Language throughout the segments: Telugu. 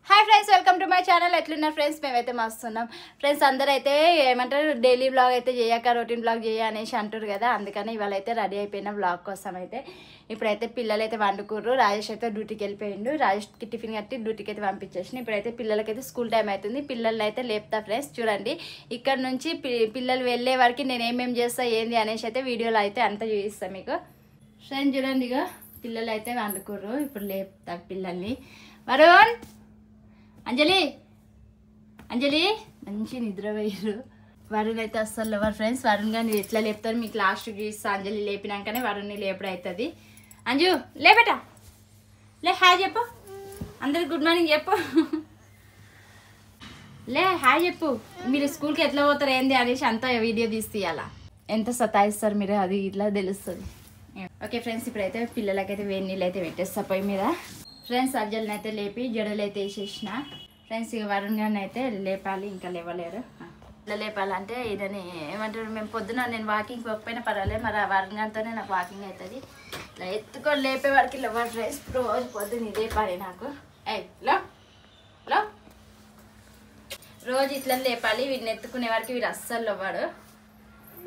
Hi friends, welcome to my channel. ఎట్లున్నారు ఫ్రెండ్స్? మేమైతే మస్తున్నాం ఫ్రెండ్స్. అందరూ అయితే ఏమంటారు, డైలీ బ్లాగ్ అయితే చేయక రొటీన్ బ్లాగ్ చేయ అనేసి అంటారు కదా. అందుకని ఇవాళ అయితే రెడీ అయిపోయిన బ్లాగ్ కోసం అయితే. ఇప్పుడైతే పిల్లలు అయితే వండుకుర్రు. రాజేష్ అయితే డ్యూటీకి వెళ్ళిపోయిండు. రాజేష్కి టిఫిన్ కట్టి డ్యూటీకి అయితే పంపించేసిన. ఇప్పుడైతే పిల్లలకైతే స్కూల్ టైం అవుతుంది. పిల్లల్ని అయితే లేపుతా ఫ్రెండ్స్. చూడండి, ఇక్కడ నుంచి పిల్లలు వెళ్ళే వరకు నేను ఏమేమి చేస్తా ఏంది అనేసి అయితే వీడియోలో అయితే అంతా చూపిస్తాను మీకు ఫ్రెండ్స్. చూడండి, ఇక పిల్లలు అయితే వండుకుర్రు. ఇప్పుడు లేపుతా పిల్లల్ని. వరుణ్, అంజలి అంజలి మంచి నిద్రపోయారు. వరుణ్ అయితే అస్సలు లేవరు ఫ్రెండ్స్. వరుణ్ గాని ఎట్లా లేపుతారు మీకు లాస్ట్ చూపిస్తా. అంజలి లేపినాకనే వరుణ్ని లేపడం అవుతుంది. అంజు లేబెట, లే హాయ్ చెప్పు. అందరికి గుడ్ మార్నింగ్ చెప్పు. లే హాయ్ చెప్పు. మీరు స్కూల్కి ఎట్లా పోతారు ఏంది అనేసి అంతా వీడియో తీయాలా. ఎంత సతాయిస్తారు మీరు, అది ఇట్లా తెలుస్తుంది. ఓకే ఫ్రెండ్స్, ఇప్పుడైతే పిల్లలకైతే వేడి నీళ్ళు అయితే పెట్టేస్తా పొయ్యి మీద ఫ్రెండ్స్. అజ్జల్ని అయితే లేపి జడలు అయితే వేసేసిన ఫ్రెండ్స్. ఇక వరుణ్ గారిని అయితే లేపాలి, ఇంకా లేవలేరు. ఇట్లా లేపాలంటే ఇదని ఏమంటారు, మేము పొద్దున నేను వాకింగ్ పోకపోయినా పర్వాలేదు, మరి ఆ వరుణ్ గారితోనే నాకు వాకింగ్ అవుతుంది. ఇట్లా ఎత్తుకొని లేపే వరకు లేవాలి ఫ్రెండ్స్. రోజు పొద్దున్న ఇదే పని నాకు. లో లో రోజు ఇట్లా లేపాలి. వీడిని ఎత్తుకునే వరకు వీడు అస్సలు లేవాడు.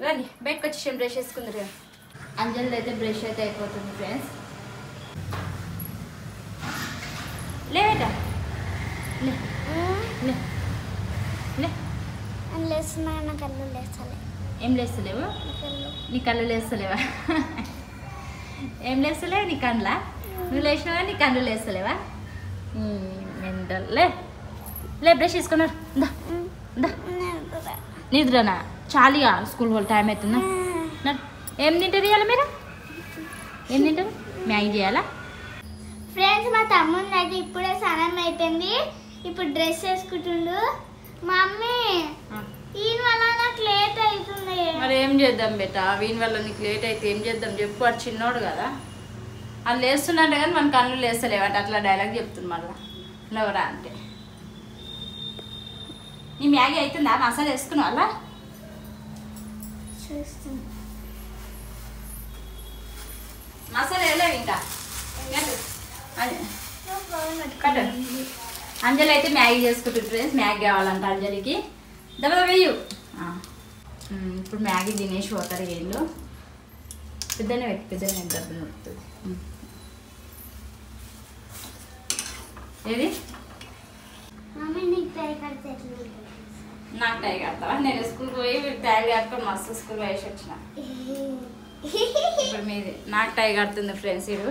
రండి బయటకు వచ్చి బ్రష్ వేసుకుందరు. అంజలి అయితే బ్రష్ అయితే అయిపోతుంది ఫ్రెండ్స్. లేవేటా ఏం లేస్తలేవు? నీ కళ్ళు లేస్తలేవా? ఏం లేస్తలేవు నీ కండ్లా? నువ్వు లేచినావా నీ కళ్ళు లేస్తలేవా? మెంటల్. లే బ్రష్ చేసుకున్నారు. నిద్రనా? చాలిగా స్కూల్ వాళ్ళ టైం అవుతుందా? ఏం తింటారు ఇవాళ మీరు? ఏం తింటారు? మ్యాగీ చేయాలా ఫ్రెండ్స్? మా తమ్ముడు అయితే ఇప్పుడే స్నానం అయిపోయింది. ఇప్పుడు డ్రెస్ వేసుకుంటుండు. మమ్మీ ఈయన వల్ల నాకు లేట్ అవుతుంది. మరి ఏం చేద్దాం బేటా, వీని వల్ల నీకు లేట్ అయితే ఏం చేద్దాం చెప్పు. వాడు చిన్నోడు కదా, వాళ్ళు లేస్తున్నట్టు కానీ మన కళ్ళు లేస్తలేవంట. అట్లా డైలాగ్ చెప్తుంది మళ్ళా లేవరా అంటే. నీ మ్యాగీ అవుతుందా? మసాలా వేసుకున్నావు అలా మసాలా వేయలేవు ఇంకా. అంజలి అయితే మ్యాగీ చేసుకుంటుంది ఫ్రెండ్స్. మ్యాగీ కావాలంట అంజలికి. దెబ్బ వేయు. ఇప్పుడు మ్యాగీ తినేసి పోతారు వీళ్ళు. పెద్దనే పెట్టి పెద్దనే దెబ్బ నొప్పుతుంది. ఏది నాకు టై కడతావా? నేను స్కూల్కి పోయి వీళ్ళు టై కట్టుకొని మస్తు స్కూల్ వేసి వచ్చిన. ఇప్పుడు మీది నాకు టై కడుతుంది ఫ్రెండ్స్. వీడు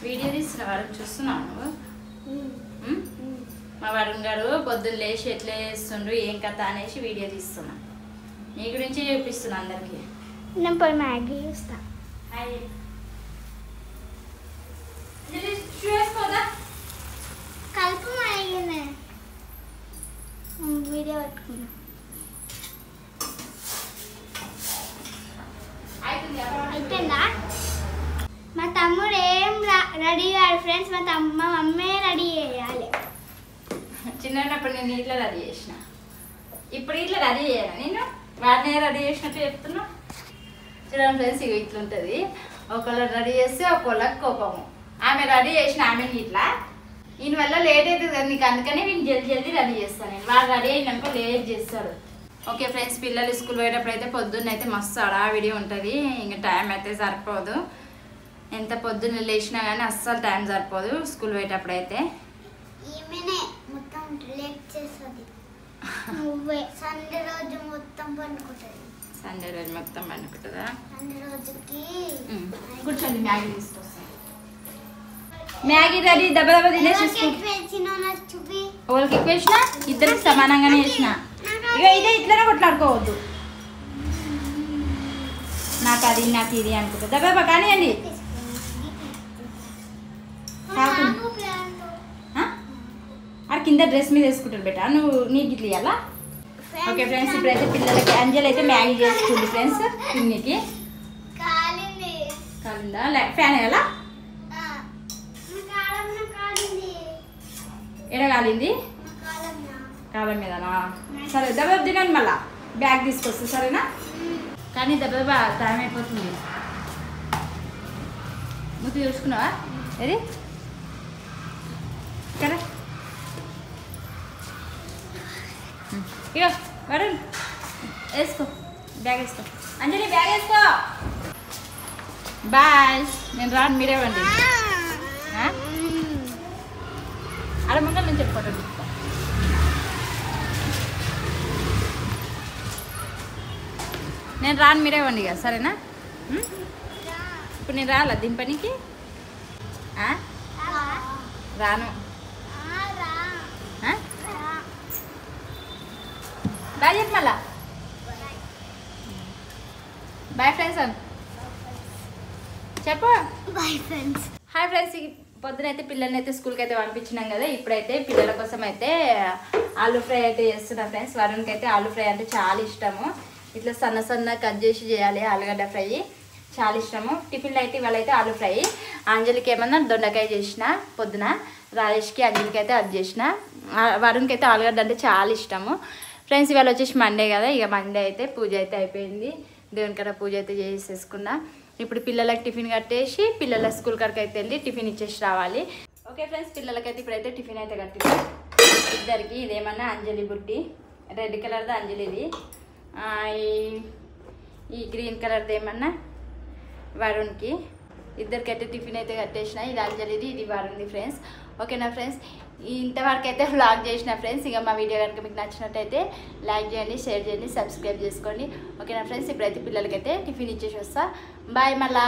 వీడియో తీస్తున్న వరుణ్ చూస్తున్నాను. మా వరుణ్ గారు పొద్దున్న లేచి ఎట్లా చేస్తుండ్రు ఏం కథ అనేసి వీడియో తీస్తున్నా. మీ గురించి చూపిస్తున్నా అందరికి. నేను పోయి మ్యాగీ చూస్తా. కలుపు మ్యాగీనే వీడియో పెట్టుకున్నా. అయిపోయిందా? మా తమ్ముడు ఏం రెడీ కాదు ఫ్రెండ్స్. మా మమ్మీ రెడీ చేయాలి. చిన్నప్పుడు నేను ఇట్లా రెడీ చేసిన, ఇప్పుడు ఇట్లా రెడీ చేయాలి. నేను వాడినే రెడీ చేసినట్టు చెప్తున్నా. చూడండి ఫ్రెండ్స్, ఇవి ఇట్లుంటుంది. ఒకళ్ళు రెడీ చేస్తే ఒకళ్ళకి కోపము. ఆమె రెడీ చేసిన ఆమెని ఇట్లా ఈయన వల్ల లేట్ అవుతుంది కదా నీకు, అందుకని నేను జల్దీ రెడీ చేస్తాను. నేను వాడు రెడీ అయినాక లేట్ చేస్తాడు. ఓకే ఫ్రెండ్స్, పిల్లలు స్కూల్ పోయేటప్పుడు అయితే పొద్దున్న అయితే మస్తు హడావిడి ఉంటుంది. ఇంకా టైం అయితే సరిపోదు. ఎంత పొద్దున్న లేచినా కానీ అస్సలు టైం సరిపోదు స్కూల్ పోయేటప్పుడు అయితే. సండే రోజు మొత్తం పండుకుంటుంది. సండే రోజు మొత్తం పండుకుంటుందా? సండే రోజుకి కూర్చోండి, మ్యాగీ తీసుకొస్తాను. Maggi ready. దెబ్బ దెబ్బ తినేసి వాళ్ళకి ఎక్కువ వేసిన, ఇద్దరికి సమానంగానే వేసిన. ఇక ఇదే ఇట్లనే కొట్లాడుకోవద్దు. నాకు అది నాకు ఇది అనుకుంటా. దెబ్బ కానివ్వండి. అది కింద డ్రెస్ మీద వేసుకుంటారు బేటా. నువ్వు నీకు ఇట్లా ఇవ్వాలా? ఓకే ఫ్రెండ్స్, ఇప్పుడైతే పిల్లలకి అంజలి అయితే మ్యాగీ చేసుకుంది ఫ్రెండ్స్. పిన్నికి కాలిందా? ఫ్యాన్ వేయాలా? ఎడ కాలింది? కాలం మీదనా? సరే దెబ్బ తినండి, మళ్ళా బ్యాగ్ తీసుకొస్తా సరేనా? కానీ దెబ్బ టైం అయిపోతుంది. ముద్దు చూసుకున్నావా? ఏది ఇగో వరుణ్ వేసుకో, బ్యాగ్ వేసుకో. అంజలి బ్యాగ్ వేసుకో. బాయ్, నేను రాను, మీరే వండి. అలా ముందు నేను చెప్పుకోవటం. నేను రాను, మీరే వండి కదా, సరేనా? ఇప్పుడు నేను రాలా దీని పనికి? రాను. బాయ్ చెప్పు మళ్ళా. బాయ్ ఫ్రెండ్స్ అని చెప్పు. Boy friends. హాయ్ ఫ్రెండ్స్, పొద్దునైతే పిల్లల్ని అయితే స్కూల్కి అయితే పంపించినాం కదా. ఇప్పుడైతే పిల్లల కోసం అయితే ఆలూ ఫ్రై అయితే చేస్తున్నాం ఫ్రెండ్స్. వరుణ్కి అయితే ఆలూ ఫ్రై అంటే చాలా ఇష్టము. ఇట్లా సన్న సన్న కట్ చేసి చేయాలి. ఆలుగడ్డ ఫ్రై చాలా ఇష్టము. టిఫిన్లో అయితే ఇవాళ అయితే ఆలూ ఫ్రై. అంజలికి ఏమన్నా దొండకాయ చేసిన పొద్దున, రాజేష్కి అంజలికి అయితే అది చేసిన. వరుణ్కి అయితే ఆలుగడ్డ అంటే చాలా ఇష్టము ఫ్రెండ్స్. ఇవాళ వచ్చేసి మండే కదా, ఇక మండే అయితే పూజ అయితే అయిపోయింది. దేవుని కాడ పూజ అయితే చేసేసుకున్నా. ఇప్పుడు పిల్లలకి టిఫిన్ కట్టేసి పిల్లల స్కూల్ కాడికి అయితే వెళ్ళి టిఫిన్ ఇచ్చేసి రావాలి. ఓకే ఫ్రెండ్స్, పిల్లలకైతే ఇప్పుడైతే టిఫిన్ అయితే కట్టింది ఇద్దరికి. ఇదేమన్నా అంజలి బుడ్డి, రెడ్ కలర్ది అంజలిది. ఈ గ్రీన్ కలర్ది ఏమన్నా వరుణ్కి. ఇద్దరికైతే టిఫిన్ అయితే కట్టేసిన. ఇది అంజలిది, ఇది వరుణ్ది ఫ్రెండ్స్. ఓకేనా ఫ్రెండ్స్, ఇంతవరకు అయితే వ్లాగ్ చేసిన ఫ్రెండ్స్. ఇక మా వీడియో కనుక మీకు నచ్చినట్టయితే లైక్ చేయండి, షేర్ చేయండి, సబ్స్క్రైబ్ చేసుకోండి. ఓకేనా ఫ్రెండ్స్, ఇప్పుడైతే పిల్లలకైతే టిఫిన్ ఇచ్చేసి వస్తా. బాయ్ మళ్ళా.